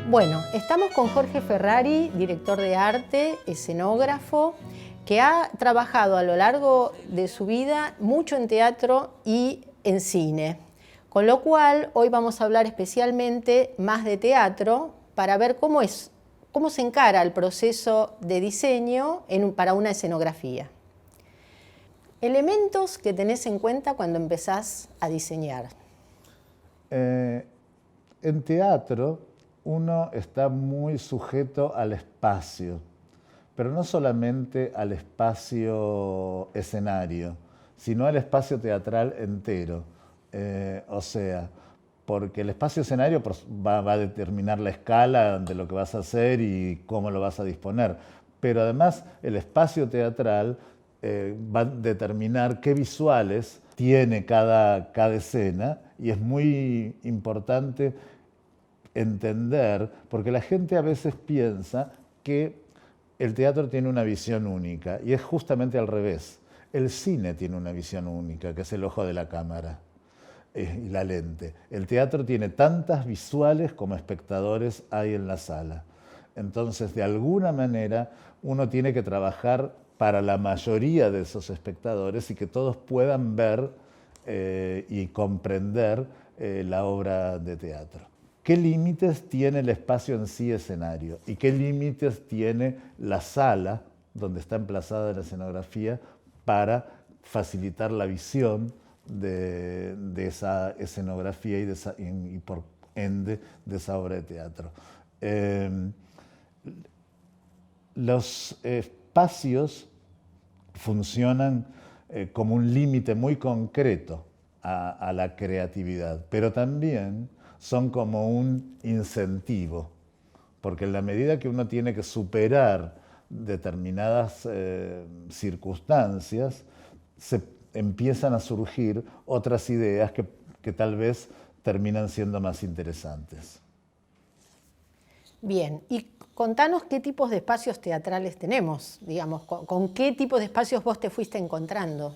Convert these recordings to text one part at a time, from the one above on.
Bueno, estamos con Jorge Ferrari, director de arte, escenógrafo, que ha trabajado a lo largo de su vida mucho en teatro y en cine. Con lo cual, hoy vamos a hablar especialmente más de teatro para ver cómo se encara el proceso de diseño para una escenografía. Elementos que tenés en cuenta cuando empezás a diseñar. En teatro uno está muy sujeto al espacio, pero no solamente al espacio escenario, sino al espacio teatral entero. O sea, porque el espacio escenario va a determinar la escala de lo que vas a hacer y cómo lo vas a disponer. Pero además el espacio teatral va a determinar qué visuales tiene cada escena, y es muy importante entender, porque la gente a veces piensa que el teatro tiene una visión única, y es justamente al revés. El cine tiene una visión única, que es el ojo de la cámara y la lente. El teatro tiene tantas visuales como espectadores hay en la sala. Entonces, de alguna manera, uno tiene que trabajar para la mayoría de esos espectadores y que todos puedan ver y comprender la obra de teatro. ¿Qué límites tiene el espacio en sí escenario? ¿Y qué límites tiene la sala donde está emplazada la escenografía para facilitar la visión de esa escenografía y por ende de esa obra de teatro? Los espacios funcionan como un límite muy concreto a la creatividad, pero también son como un incentivo, porque en la medida que uno tiene que superar determinadas circunstancias, se empiezan a surgir otras ideas que tal vez terminan siendo más interesantes. Bien, y contanos qué tipos de espacios teatrales tenemos, digamos, con qué tipos de espacios vos te fuiste encontrando.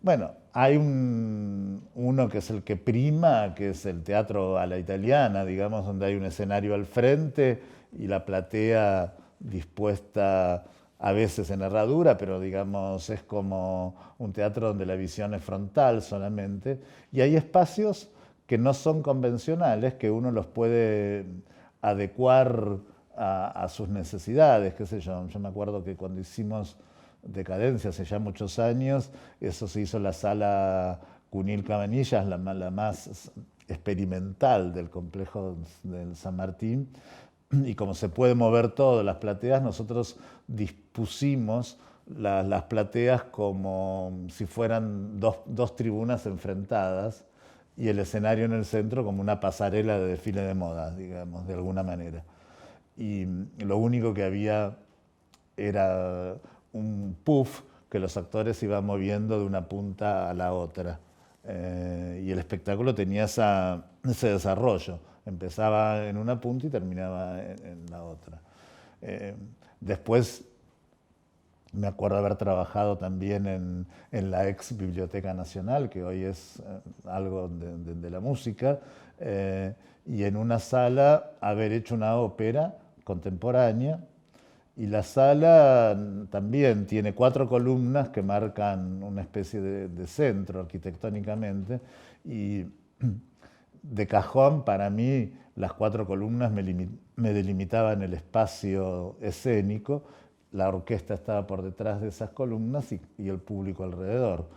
Bueno, hay uno que es el que prima, que es el teatro a la italiana, digamos, donde hay un escenario al frente y la platea dispuesta a veces en herradura, pero digamos es como un teatro donde la visión es frontal solamente. Y hay espacios que no son convencionales, que uno los puede adecuar a sus necesidades, qué sé yo. Yo me acuerdo que cuando hicimos Decadencia hace ya muchos años, eso se hizo en la sala Cunil Cabanillas, la más experimental del complejo del San Martín, y como se puede mover todo, las plateas, nosotros dispusimos las plateas como si fueran dos tribunas enfrentadas y el escenario en el centro como una pasarela de desfile de moda, digamos, de alguna manera. Y lo único que había era un puff que los actores iban moviendo de una punta a la otra. Y el espectáculo tenía ese desarrollo. Empezaba en una punta y terminaba en la otra. Después me acuerdo haber trabajado también en la ex Biblioteca Nacional, que hoy es algo de la música, y en una sala haber hecho una ópera contemporánea. Y la sala también tiene 4 columnas que marcan una especie de centro arquitectónicamente, y de cajón para mí las 4 columnas me delimitaban el espacio escénico, la orquesta estaba por detrás de esas columnas y el público alrededor.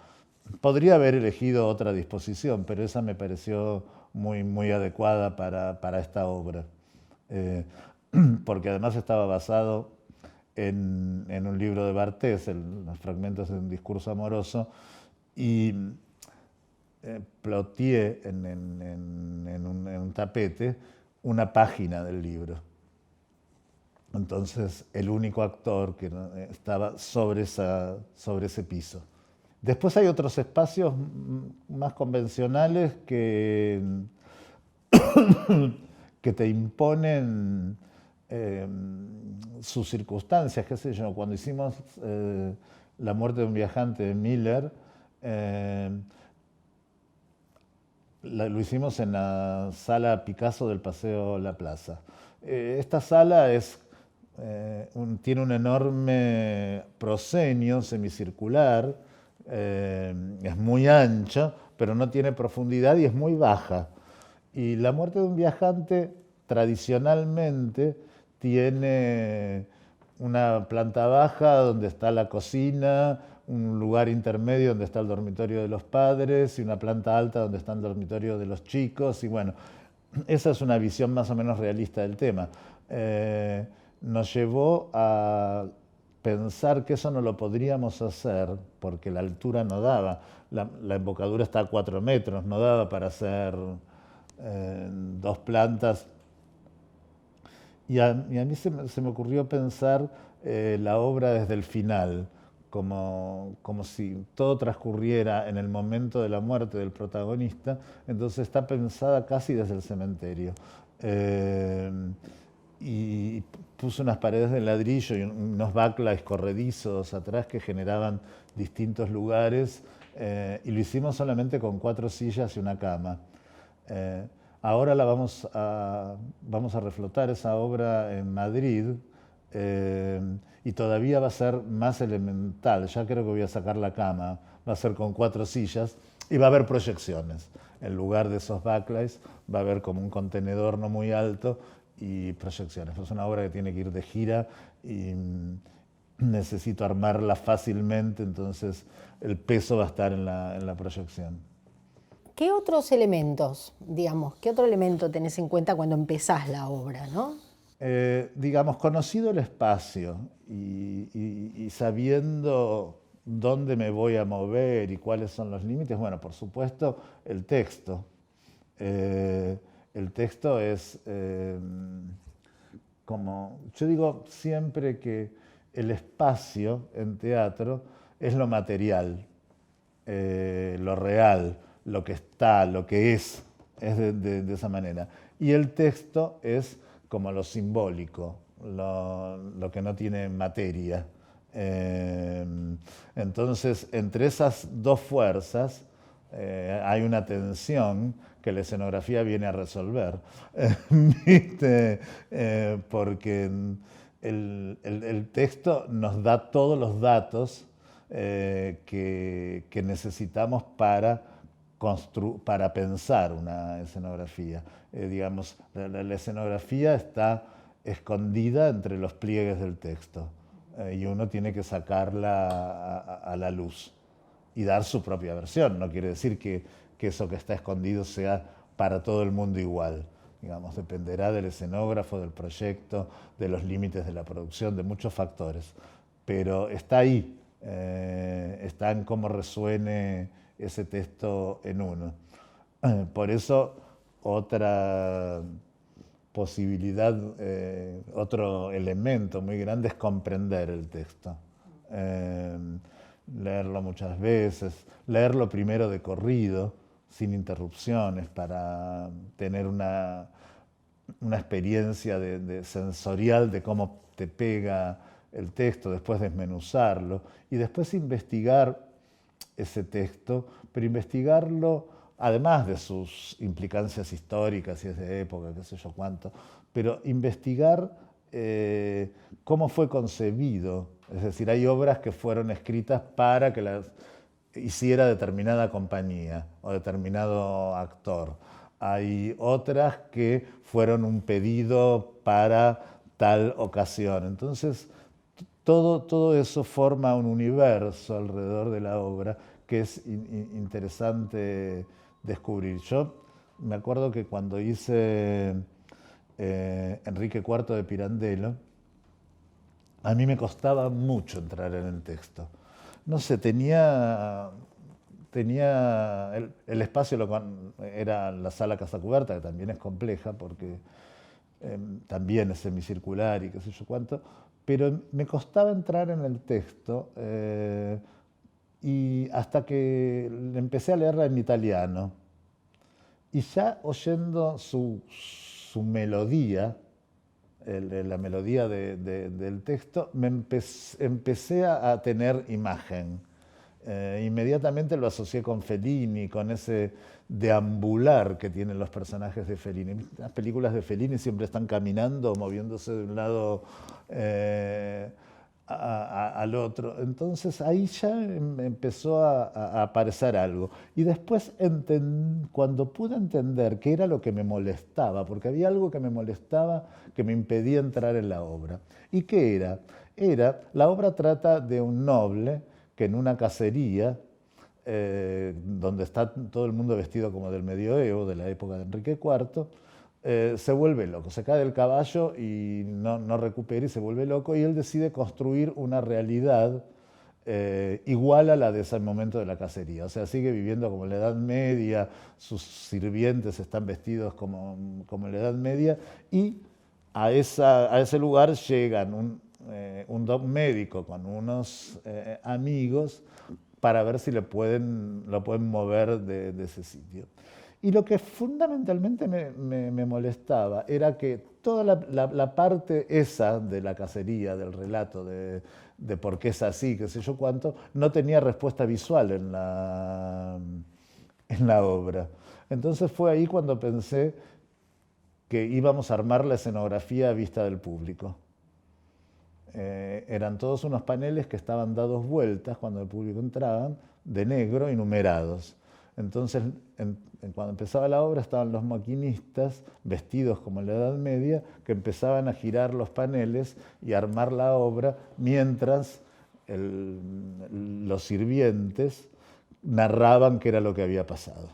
Podría haber elegido otra disposición, pero esa me pareció muy adecuada para esta obra, porque además estaba basado en un libro de Barthes, los fragmentos de un discurso amoroso, y ploteé en un tapete una página del libro. Entonces, el único actor que estaba sobre ese piso. Después hay otros espacios más convencionales que te imponen sus circunstancias, qué sé yo. Cuando hicimos La muerte de un viajante de Miller, lo hicimos en la sala Picasso del Paseo La Plaza. Esta sala tiene un enorme proscenio semicircular, es muy ancha, pero no tiene profundidad y es muy baja. Y La muerte de un viajante tradicionalmente tiene una planta baja donde está la cocina, un lugar intermedio donde está el dormitorio de los padres y una planta alta donde está el dormitorio de los chicos. Y bueno, esa es una visión más o menos realista del tema. Nos llevó a pensar que eso no lo podríamos hacer porque la altura no daba. La embocadura está a 4 metros, no daba para hacer 2 plantas. Y a mí se me ocurrió pensar la obra desde el final, como si todo transcurriera en el momento de la muerte del protagonista, entonces está pensada casi desde el cementerio. Y puse unas paredes de ladrillo y unos backlights corredizos atrás que generaban distintos lugares, y lo hicimos solamente con 4 sillas y una cama. Ahora vamos a reflotar esa obra en Madrid, y todavía va a ser más elemental. Ya creo que voy a sacar la cama, va a ser con 4 sillas y va a haber proyecciones. En lugar de esos backlights va a haber como un contenedor no muy alto y proyecciones. Es una obra que tiene que ir de gira y necesito armarla fácilmente, entonces el peso va a estar en la proyección. ¿Qué otros elementos, digamos, qué otro elemento tenés en cuenta cuando empezás la obra, no? Digamos, conocido el espacio y sabiendo dónde me voy a mover y cuáles son los límites, bueno, por supuesto, el texto. El texto es como, yo digo siempre que el espacio en teatro es lo material, lo real, lo que está, lo que es de esa manera. Y el texto es como lo simbólico, lo que no tiene materia. Entonces, entre esas dos fuerzas hay una tensión que la escenografía viene a resolver. ¿Viste? Porque el texto nos da todos los datos que necesitamos para pensar una escenografía. Digamos, la escenografía está escondida entre los pliegues del texto, y uno tiene que sacarla a la luz y dar su propia versión. No quiere decir que eso que está escondido sea para todo el mundo igual. Digamos, dependerá del escenógrafo, del proyecto, de los límites de la producción, de muchos factores. Pero está ahí, está en cómo resuene ese texto en uno. Por eso, otra posibilidad, otro elemento muy grande es comprender el texto. Leerlo muchas veces, leerlo primero de corrido, sin interrupciones, para tener una experiencia sensorial de cómo te pega el texto, después desmenuzarlo y después investigar ese texto, pero investigarlo además de sus implicancias históricas, si es de época, qué sé yo cuánto, pero investigar cómo fue concebido. Es decir, hay obras que fueron escritas para que las hiciera determinada compañía o determinado actor. Hay otras que fueron un pedido para tal ocasión. Entonces, todo eso forma un universo alrededor de la obra que es interesante descubrir. Yo me acuerdo que cuando hice Enrique IV de Pirandello, a mí me costaba mucho entrar en el texto. No sé, tenía el espacio, era la sala Casa Cubierta, que también es compleja porque también es semicircular y qué sé yo cuánto, pero me costaba entrar en el texto, y hasta que empecé a leerla en italiano. Y ya oyendo su melodía, la melodía del texto, empecé a tener imagen. Inmediatamente lo asocié con Fellini, con ese deambular que tienen los personajes de Fellini. Las películas de Fellini siempre están caminando, moviéndose de un lado al otro. Entonces ahí ya empezó a aparecer algo. Y después, cuando pude entender qué era lo que me molestaba, porque había algo que me molestaba que me impedía entrar en la obra. ¿Y qué era? La obra trata de un noble que en una cacería, donde está todo el mundo vestido como del medioevo, de la época de Enrique IV, se vuelve loco, se cae del caballo y no recupera y se vuelve loco, y él decide construir una realidad igual a la de ese momento de la cacería. O sea, sigue viviendo como en la Edad Media, sus sirvientes están vestidos como en la Edad Media, y a ese lugar llegan un médico con unos amigos para ver si lo pueden mover de ese sitio. Y lo que fundamentalmente me molestaba era que toda la parte esa de la cacería, del relato de por qué es así, qué sé yo cuánto, no tenía respuesta visual en la obra. Entonces fue ahí cuando pensé que íbamos a armar la escenografía a vista del público. Eran todos unos paneles que estaban dados vueltas cuando el público entraba, de negro y numerados. Entonces, cuando empezaba la obra, estaban los maquinistas, vestidos como en la Edad Media, que empezaban a girar los paneles y a armar la obra, mientras los sirvientes narraban qué era lo que había pasado.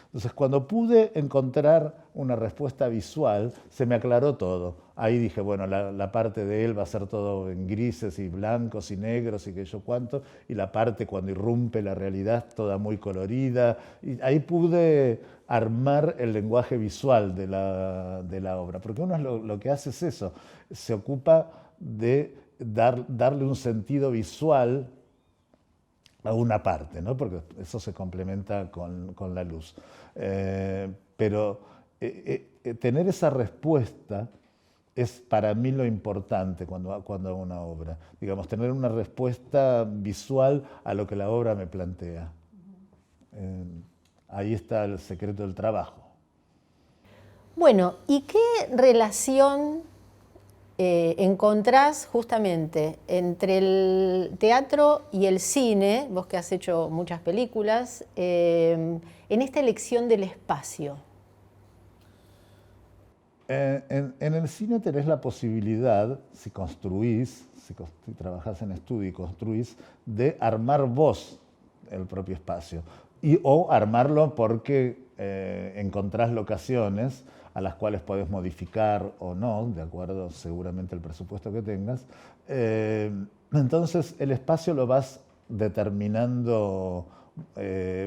Entonces, cuando pude encontrar una respuesta visual, se me aclaró todo. Ahí dije, bueno, la parte de él va a ser todo en grises y blancos y negros y qué sé yo cuánto, y la parte cuando irrumpe la realidad toda muy colorida. Y ahí pude armar el lenguaje visual de la obra, porque uno lo que hace es eso, se ocupa de darle un sentido visual a una parte, ¿no? Porque eso se complementa con la luz. Pero tener esa respuesta es para mí lo importante cuando hago una obra. Digamos, tener una respuesta visual a lo que la obra me plantea. Ahí está el secreto del trabajo. Bueno, ¿y qué relación encontrás justamente entre el teatro y el cine, vos que has hecho muchas películas, en esta elección del espacio? En el cine tenés la posibilidad, si construís, si trabajás en estudio y construís, de armar vos el propio espacio. O armarlo porque encontrás locaciones a las cuales podés modificar o no, de acuerdo seguramente al presupuesto que tengas. Entonces el espacio lo vas determinando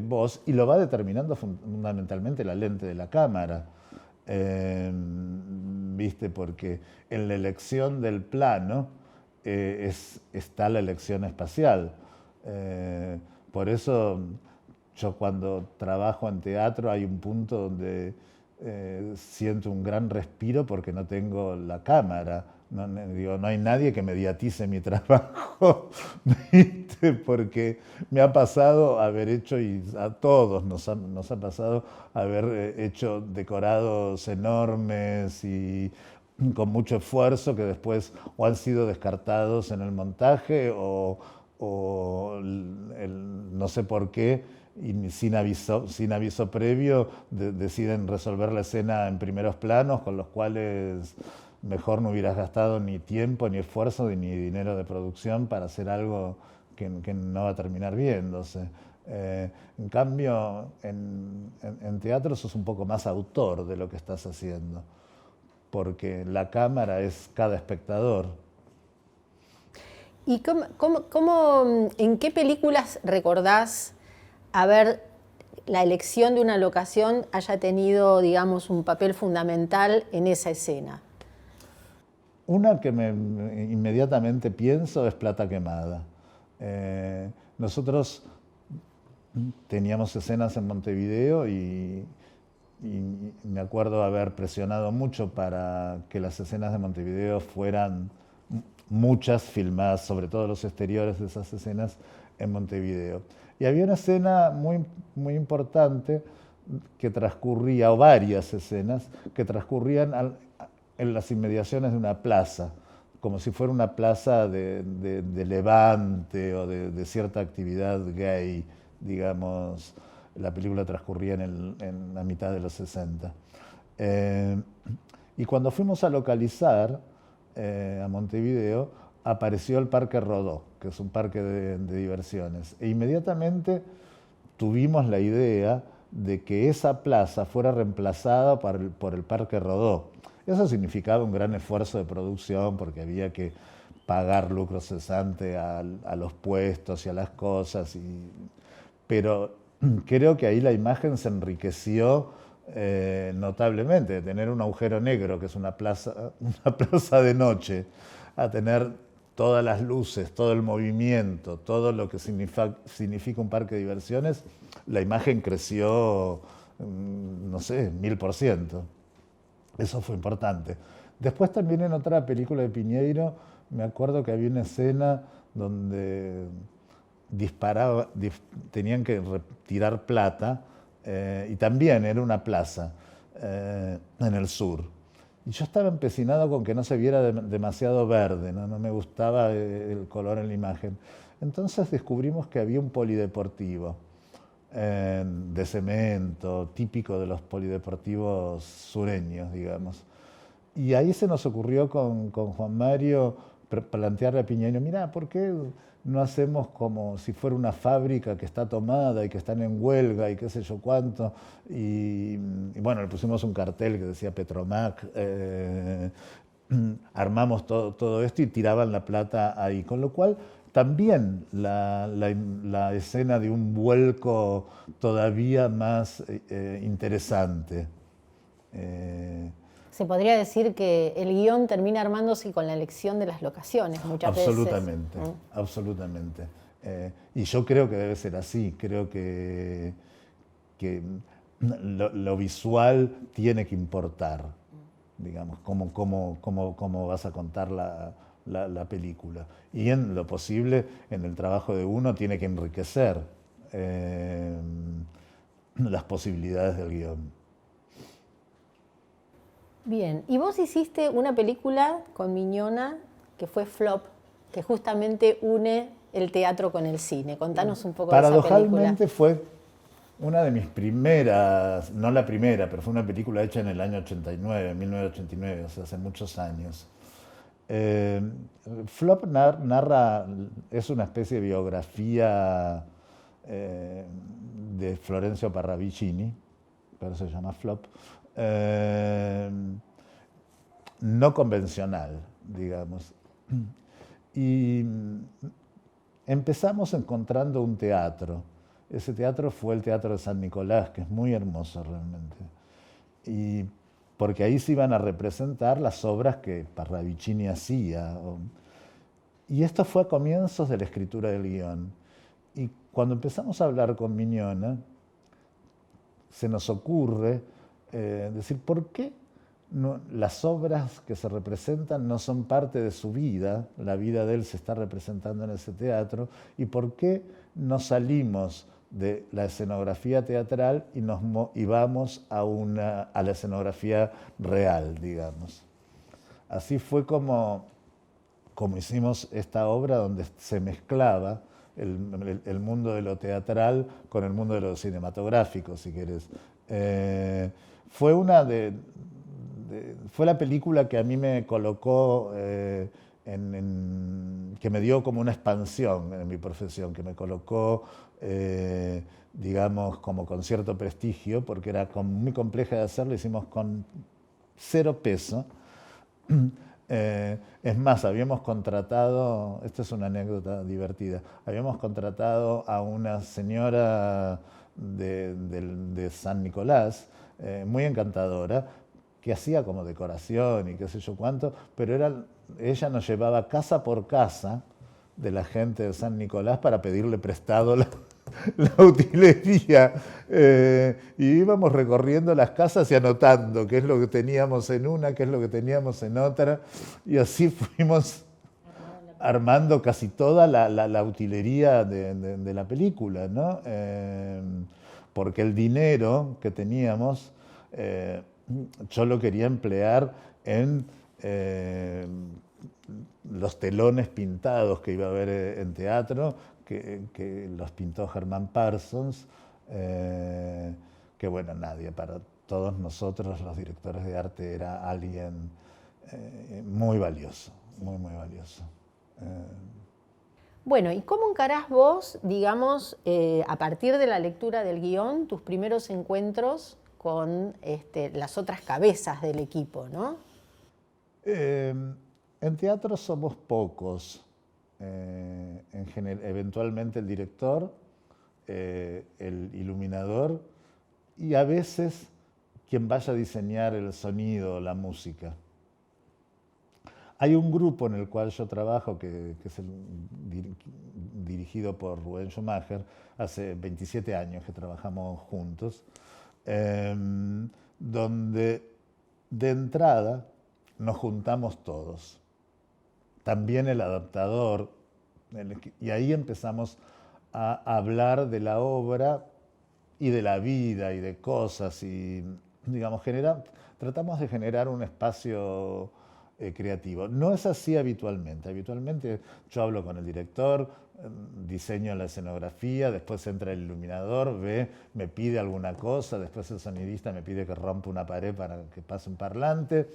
vos, y lo va determinando fundamentalmente la lente de la cámara. ¿Viste? Porque en la elección del plano está la elección espacial. Por eso yo cuando trabajo en teatro hay un punto donde siento un gran respiro porque no tengo la cámara. No hay nadie que mediatice mi trabajo, ¿viste? Porque me ha pasado haber hecho, y a todos nos ha pasado haber hecho decorados enormes y con mucho esfuerzo que después o han sido descartados en el montaje o no sé por qué, y sin aviso previo deciden resolver la escena en primeros planos, con los cuales mejor no hubieras gastado ni tiempo, ni esfuerzo, ni dinero de producción para hacer algo que no va a terminar viéndose. En cambio, en teatro sos un poco más autor de lo que estás haciendo, porque la cámara es cada espectador. ¿Y en qué películas recordás la elección de una locación haya tenido, digamos, un papel fundamental en esa escena? Una que inmediatamente pienso es Plata Quemada. Nosotros teníamos escenas en Montevideo y me acuerdo haber presionado mucho para que las escenas de Montevideo fueran muchas filmadas, sobre todo los exteriores de esas escenas, en Montevideo. Y había una escena muy importante que transcurría, o varias escenas, que transcurrían en las inmediaciones de una plaza, como si fuera una plaza de levante o de cierta actividad gay, digamos. La película transcurría en la mitad de los 60. Y cuando fuimos a localizar a Montevideo, apareció el Parque Rodó, que es un parque de diversiones. E inmediatamente tuvimos la idea de que esa plaza fuera reemplazada por el Parque Rodó. Eso significaba un gran esfuerzo de producción porque había que pagar lucro cesante a los puestos y a las cosas. Pero creo que ahí la imagen se enriqueció notablemente, de tener un agujero negro, que es una plaza de noche, a tener todas las luces, todo el movimiento, todo lo que significa un parque de diversiones. La imagen creció, no sé, 1000%. Eso fue importante. Después también en otra película de Piñeiro, me acuerdo que había una escena donde tenían que tirar plata, y también era una plaza en el sur. Y yo estaba empecinado con que no se viera demasiado verde, no me gustaba el color en la imagen. Entonces descubrimos que había un polideportivo de cemento, típico de los polideportivos sureños, digamos. Y ahí se nos ocurrió con Juan Mario plantearle a Piñeiro, mirá, ¿por qué no hacemos como si fuera una fábrica que está tomada y que están en huelga y qué sé yo cuánto? Y bueno, le pusimos un cartel que decía Petromac, armamos todo esto y tiraban la plata ahí, con lo cual también la escena de un vuelco todavía más interesante. Se podría decir que el guión termina armándose con la elección de las locaciones muchas veces. Absolutamente. Y yo creo que debe ser así. Creo que lo visual tiene que importar, digamos, cómo vas a contar la película. Y en lo posible, en el trabajo de uno, tiene que enriquecer las posibilidades del guión. Bien, y vos hiciste una película con Miñona que fue Flop, que justamente une el teatro con el cine. Contanos un poco de esa película. Paradojalmente fue una de mis primeras, no la primera, pero fue una película hecha en el año 89, 1989, o sea, hace muchos años. Flop es una especie de biografía de Florencio Parravicini, pero se llama Flop. No convencional, digamos. Y empezamos encontrando un teatro. Ese teatro fue el Teatro de San Nicolás, que es muy hermoso realmente. Y porque ahí se iban a representar las obras que Parravicini hacía. Y esto fue a comienzos de la escritura del guión. Y cuando empezamos a hablar con Miñona, se nos ocurre decir, ¿por qué las obras que se representan no son parte de su vida? La vida de él se está representando en ese teatro. ¿Y por qué no salimos de la escenografía teatral y vamos a la escenografía real, digamos? Así fue como hicimos esta obra donde se mezclaba el mundo de lo teatral con el mundo de lo cinematográfico, si querés. Fue la película que a mí me colocó, que me dio como una expansión en mi profesión, que me colocó, digamos, como con cierto prestigio, porque era muy compleja de hacer, lo hicimos con 0 peso. Es más, habíamos contratado, esta es una anécdota divertida, habíamos contratado a una señora de San Nicolás, muy encantadora, que hacía como decoración y qué sé yo cuánto, pero ella nos llevaba casa por casa de la gente de San Nicolás para pedirle prestado la utilería. Y íbamos recorriendo las casas y anotando qué es lo que teníamos en una, qué es lo que teníamos en otra, y así fuimos armando casi toda la utilería de la película, ¿no? Porque el dinero que teníamos, yo lo quería emplear en los telones pintados que iba a haber en teatro, que los pintó Germán Parsons, que bueno, nadie, para todos nosotros los directores de arte era alguien muy valioso, muy valioso. Bueno, ¿y cómo encarás vos, digamos, a partir de la lectura del guión, tus primeros encuentros con las otras cabezas del equipo, ¿no? En teatro somos pocos. Eventualmente el director, el iluminador y a veces quien vaya a diseñar el sonido, la música. Hay un grupo en el cual yo trabajo, que es dirigido por Rubén Schumacher, hace 27 años que trabajamos juntos, donde de entrada nos juntamos todos. También el adaptador, y ahí empezamos a hablar de la obra y de la vida y de cosas, y digamos, tratamos de generar un espacio creativo. No es así habitualmente. Habitualmente yo hablo con el director, diseño la escenografía, después entra el iluminador, ve, me pide alguna cosa, después el sonidista me pide que rompa una pared para que pase un parlante.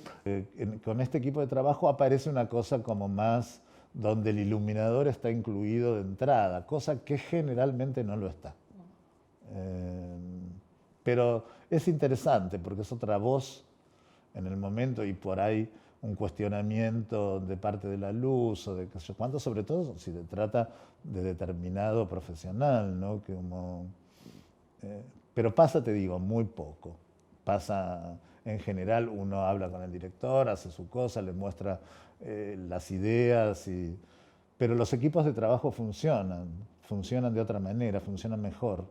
Con este equipo de trabajo aparece una cosa como más donde el iluminador está incluido de entrada, cosa que generalmente no lo está. Pero es interesante porque es otra voz en el momento y por ahí un cuestionamiento de parte de la luz o de qué sé yo cuánto, sobre todo si se trata de determinado profesional, ¿no? Pero pasa, te digo, muy poco. Pasa, en general, uno habla con el director, hace su cosa, le muestra las ideas, pero los equipos de trabajo funcionan de otra manera, funcionan mejor,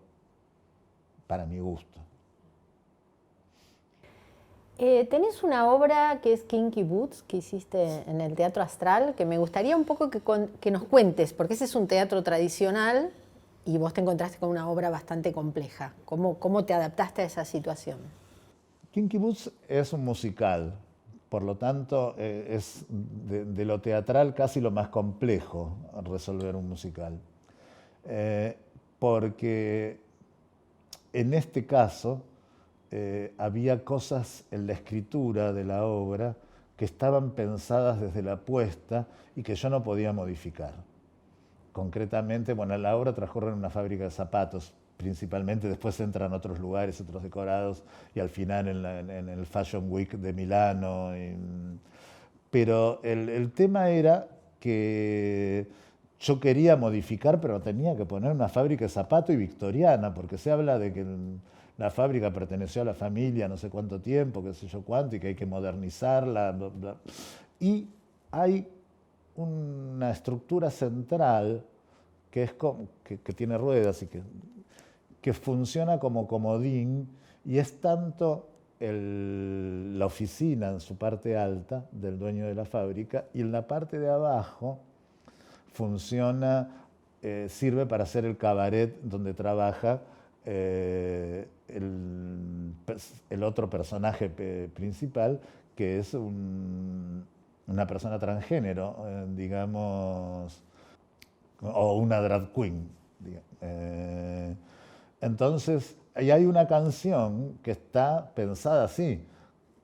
para mi gusto. Tenés una obra que es Kinky Boots, que hiciste en el Teatro Astral, que me gustaría un poco que nos cuentes, porque ese es un teatro tradicional y vos te encontraste con una obra bastante compleja. ¿Cómo te adaptaste a esa situación? Kinky Boots es un musical, por lo tanto es de lo teatral casi lo más complejo resolver un musical. Porque en este caso había cosas en la escritura de la obra que estaban pensadas desde la puesta y que yo no podía modificar. Concretamente, bueno, la obra transcurre en una fábrica de zapatos, principalmente, después entran otros lugares, otros decorados, y al final en el Fashion Week de Milano. Pero el tema era que yo quería modificar, pero tenía que poner una fábrica de zapatos y victoriana, porque se habla de que la fábrica perteneció a la familia no sé cuánto tiempo, qué sé yo cuánto, y que hay que modernizarla. Bla, bla. Y hay una estructura central que tiene ruedas y que funciona como comodín, y es tanto la oficina en su parte alta del dueño de la fábrica, y en la parte de abajo funciona, sirve para hacer el cabaret donde trabaja el otro personaje principal, que es una persona transgénero, digamos, o una drag queen. Entonces, ahí hay una canción que está pensada así,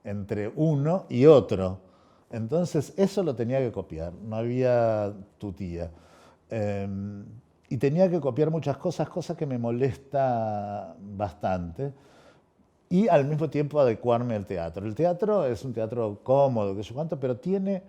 entre uno y otro. Entonces, eso lo tenía que copiar, no había tutía. Y tenía que copiar muchas cosas que me molesta bastante, y al mismo tiempo adecuarme al teatro. El teatro es un teatro cómodo, que yo cuánto, pero tiene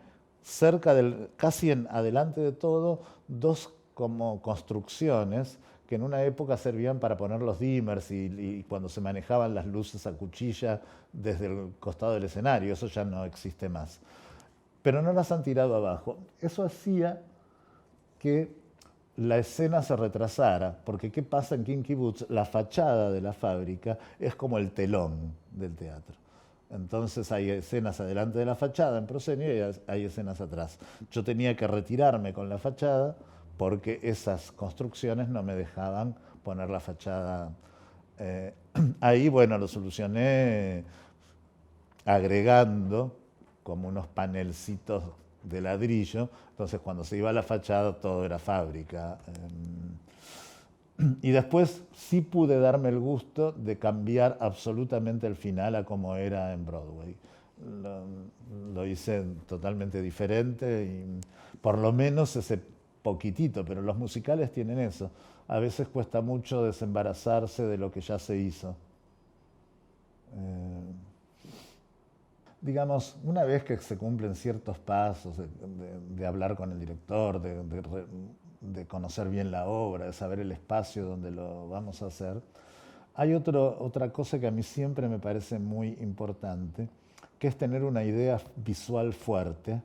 cerca casi adelante de todo, dos como construcciones que en una época servían para poner los dimmers y cuando se manejaban las luces a cuchilla desde el costado del escenario. Eso ya no existe más. Pero no las han tirado abajo. Eso hacía que la escena se retrasara, porque ¿qué pasa en Kinky Boots? La fachada de la fábrica es como el telón del teatro. Entonces hay escenas adelante de la fachada en proscenio y hay escenas atrás. Yo tenía que retirarme con la fachada porque esas construcciones no me dejaban poner la fachada. Ahí, bueno, lo solucioné agregando como unos panelcitos de ladrillo. Entonces cuando se iba a la fachada todo era fábrica. Y después sí pude darme el gusto de cambiar absolutamente el final a como era en Broadway. Lo hice totalmente diferente y por lo menos ese poquitito, pero los musicales tienen eso. A veces cuesta mucho desembarazarse de lo que ya se hizo. Digamos, una vez que se cumplen ciertos pasos de hablar con el director, de conocer bien la obra, de saber el espacio donde lo vamos a hacer, hay otra cosa que a mí siempre me parece muy importante, que es tener una idea visual fuerte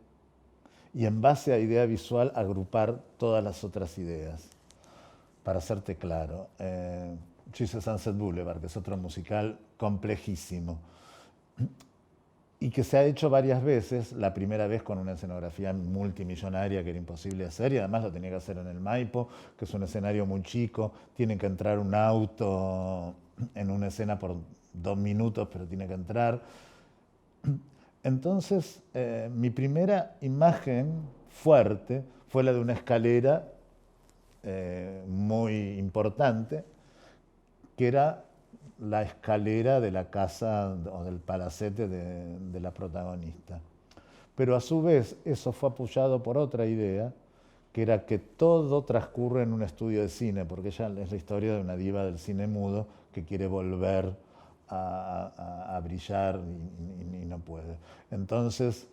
y en base a idea visual agrupar todas las otras ideas. Para hacerte claro, yo hice Sunset Boulevard, que es otro musical complejísimo y que se ha hecho varias veces, la primera vez con una escenografía multimillonaria que era imposible hacer y además lo tenía que hacer en el Maipo, que es un escenario muy chico, tiene que entrar un auto en una escena por 2 minutos, pero tiene que entrar. Entonces, mi primera imagen fuerte fue la de una escalera muy importante, que era la escalera de la casa o del palacete de la protagonista. Pero a su vez eso fue apoyado por otra idea, que era que todo transcurre en un estudio de cine, porque ella es la historia de una diva del cine mudo que quiere volver a brillar y no puede. Entonces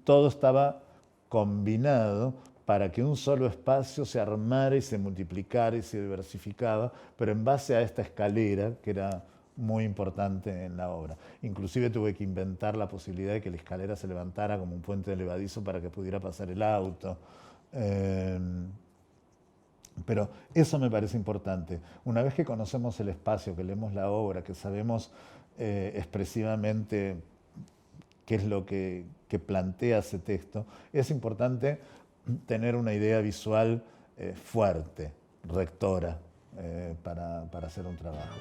todo estaba combinado para que un solo espacio se armara y se multiplicara y se diversificaba, pero en base a esta escalera que era muy importante en la obra. Inclusive tuve que inventar la posibilidad de que la escalera se levantara como un puente elevadizo para que pudiera pasar el auto. Pero eso me parece importante. Una vez que conocemos el espacio, que leemos la obra, que sabemos expresivamente qué es lo que plantea ese texto, es importante tener una idea visual fuerte, rectora, para hacer un trabajo.